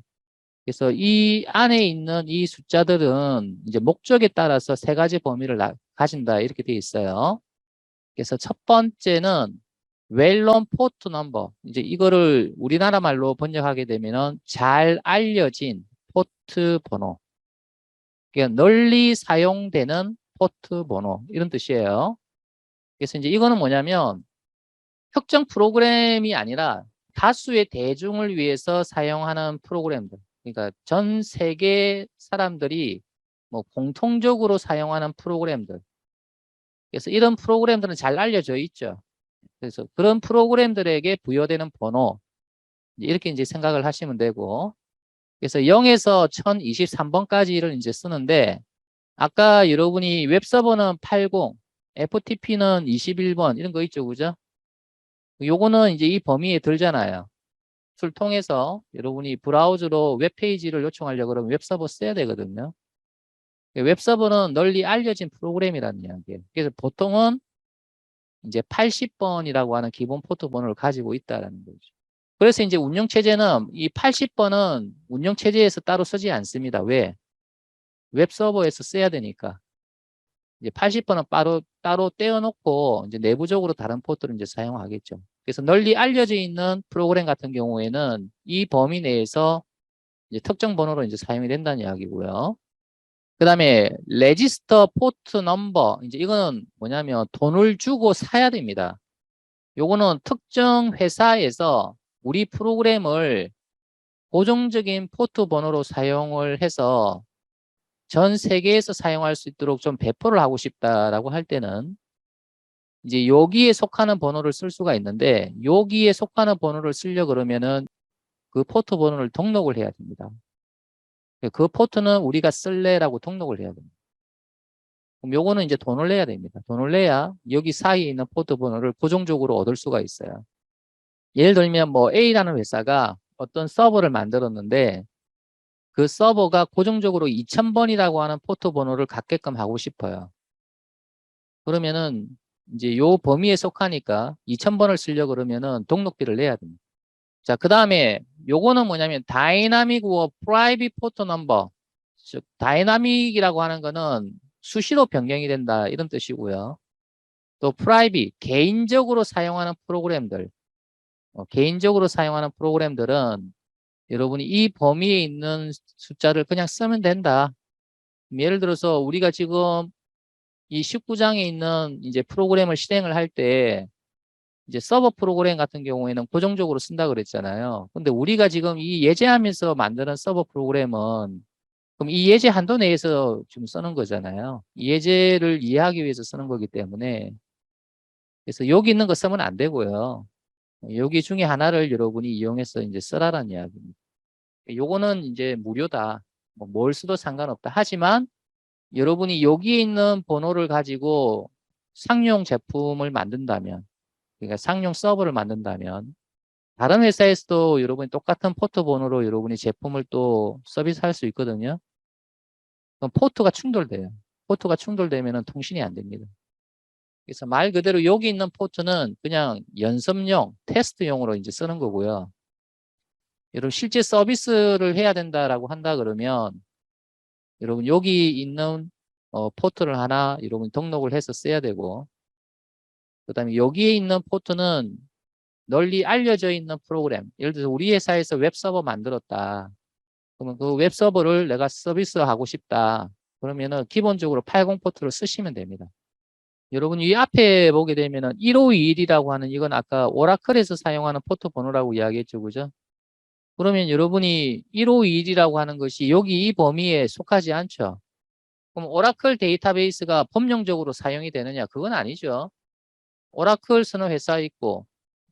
그래서 이 안에 있는 이 숫자들은 이제 목적에 따라서 세 가지 범위를 가진다 이렇게 되어 있어요. 그래서 첫 번째는 well-known port number. 이제 이거를 우리나라 말로 번역하게 되면은 잘 알려진 포트 번호. 그러니까 널리 사용되는 포트 번호 이런 뜻이에요. 그래서 이제 이거는 뭐냐면 특정 프로그램이 아니라 다수의 대중을 위해서 사용하는 프로그램들. 그러니까 전 세계 사람들이 뭐 공통적으로 사용하는 프로그램들. 그래서 이런 프로그램들은 잘 알려져 있죠. 그래서 그런 프로그램들에게 부여되는 번호 이렇게 이제 생각을 하시면 되고, 그래서 0에서 1023번까지를 이제 쓰는데, 아까 여러분이 웹서버는 80, FTP는 21번 이런 거 있죠, 그죠? 요거는 이제 이 범위에 들잖아요. 툴 통해서 여러분이 브라우저로 웹페이지를 요청하려고 그러면 웹서버 써야 되거든요. 웹서버는 널리 알려진 프로그램이라는 이야기예요. 그래서 보통은 이제 80번이라고 하는 기본 포트 번호를 가지고 있다는 거죠. 그래서 이제 운영체제는 이 80번은 운영체제에서 따로 쓰지 않습니다. 왜? 웹서버에서 써야 되니까. 이제 80번은 따로 떼어놓고 이제 내부적으로 다른 포트를 이제 사용하겠죠. 그래서 널리 알려져 있는 프로그램 같은 경우에는 이 범위 내에서 이제 특정 번호로 이제 사용이 된다는 이야기고요. 그 다음에 레지스터 포트 넘버. 이제 이거는 뭐냐면 돈을 주고 사야 됩니다. 요거는 특정 회사에서 우리 프로그램을 고정적인 포트 번호로 사용을 해서 전 세계에서 사용할 수 있도록 좀 배포를 하고 싶다라고 할 때는 이제 여기에 속하는 번호를 쓸 수가 있는데, 여기에 속하는 번호를 쓰려 그러면은 그 포트 번호를 등록을 해야 됩니다. 그 포트는 우리가 쓸래라고 등록을 해야 됩니다. 그럼 요거는 이제 돈을 내야 됩니다. 돈을 내야 여기 사이에 있는 포트 번호를 고정적으로 얻을 수가 있어요. 예를 들면 뭐 A라는 회사가 어떤 서버를 만들었는데 그 서버가 고정적으로 2000번이라고 하는 포트 번호를 갖게끔 하고 싶어요. 그러면은 이제 요 범위에 속하니까 2000번을 쓰려고 그러면은 등록비를 내야 됩니다. 자, 그 다음에 요거는 뭐냐면 다이나믹 프라이빗 포트 넘버. 즉 다이나믹이라고 하는 거는 수시로 변경이 된다 이런 뜻이고요. 또 프라이빗 개인적으로 사용하는 프로그램들. 개인적으로 사용하는 프로그램들은 여러분이 이 범위에 있는 숫자를 그냥 쓰면 된다. 예를 들어서 우리가 지금 이 19장에 있는 이제 프로그램을 실행을 할 때 이제 서버 프로그램 같은 경우에는 고정적으로 쓴다 그랬잖아요. 근데 우리가 지금 이 예제하면서 만드는 서버 프로그램은 그럼 이 예제 한도 내에서 지금 쓰는 거잖아요. 이 예제를 이해하기 위해서 쓰는 거기 때문에 그래서 여기 있는 거 쓰면 안 되고요. 여기 중에 하나를 여러분이 이용해서 이제 쓰라는 이야기입니다. 요거는 이제 무료다. 뭐 뭘 써도 상관없다. 하지만 여러분이 여기에 있는 번호를 가지고 상용 제품을 만든다면, 그러니까 상용 서버를 만든다면, 다른 회사에서도 여러분이 똑같은 포트 번호로 여러분이 제품을 또 서비스할 수 있거든요. 그럼 포트가 충돌돼요. 포트가 충돌되면 통신이 안 됩니다. 그래서 말 그대로 여기 있는 포트는 그냥 연습용, 테스트용으로 이제 쓰는 거고요. 여러분 실제 서비스를 해야 된다라고 한다 그러면 여러분 여기 있는 포트를 하나 여러분 등록을 해서 써야 되고 그다음에 여기에 있는 포트는 널리 알려져 있는 프로그램 예를 들어서 우리 회사에서 웹서버 만들었다. 그러면 그 웹서버를 내가 서비스하고 싶다. 그러면은 기본적으로 80 포트를 쓰시면 됩니다. 여러분 이 앞에 보게 되면은 1521이라고 하는 이건 아까 오라클에서 사용하는 포트 번호라고 이야기했죠. 그죠? 그러면 여러분이 1521이라고 하는 것이 여기 이 범위에 속하지 않죠. 그럼 오라클 데이터베이스가 법령적으로 사용이 되느냐? 그건 아니죠. 오라클 쓰는 회사 있고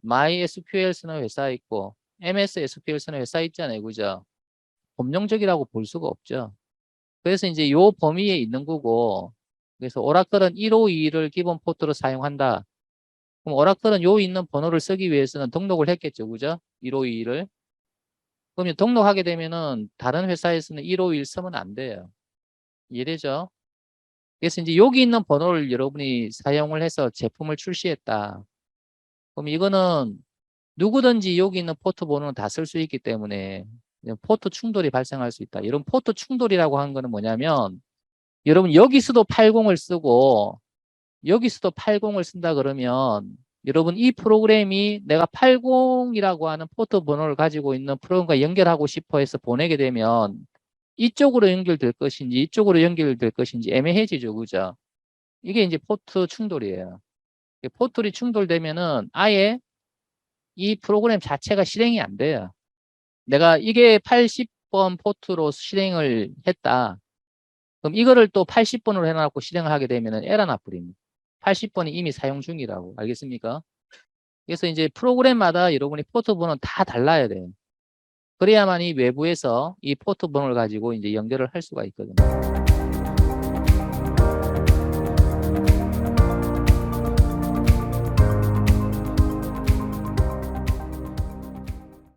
MySQL 쓰는 회사 있고 MS SQL 쓰는 회사 있잖아요. 그죠? 법령적이라고 볼 수가 없죠. 그래서 이제 요 범위에 있는 거고 그래서 오라클은 1521을 기본 포트로 사용한다. 그럼 오라클은 요 있는 번호를 쓰기 위해서는 등록을 했겠죠. 그죠? 1521을. 그러면 등록하게 되면은 다른 회사에서는 1521 쓰면 안 돼요. 이해되죠? 그래서 이제 여기 있는 번호를 여러분이 사용을 해서 제품을 출시했다. 그럼 이거는 누구든지 여기 있는 포트 번호는 다 쓸 수 있기 때문에 포트 충돌이 발생할 수 있다. 이런 포트 충돌이라고 하는 거는 뭐냐면 여러분 여기서도 80을 쓰고 여기서도 80을 쓴다 그러면 여러분 이 프로그램이 내가 80이라고 하는 포트 번호를 가지고 있는 프로그램과 연결하고 싶어 해서 보내게 되면 이쪽으로 연결될 것인지 이쪽으로 연결될 것인지 애매해지죠. 그죠? 이게 이제 포트 충돌이에요. 포트리 충돌되면은 아예 이 프로그램 자체가 실행이 안 돼요. 내가 이게 80번 포트로 실행을 했다. 그럼 이거를 또 80번으로 해놔갖고 실행을 하게 되면은 에러나 뿌립니다. 80번이 이미 사용 중이라고. 알겠습니까? 그래서 이제 프로그램마다 여러분이 포트 번호는 다 달라야 돼요. 그래야만 이 외부에서 이 포트 번호를 가지고 이제 연결을 할 수가 있거든요.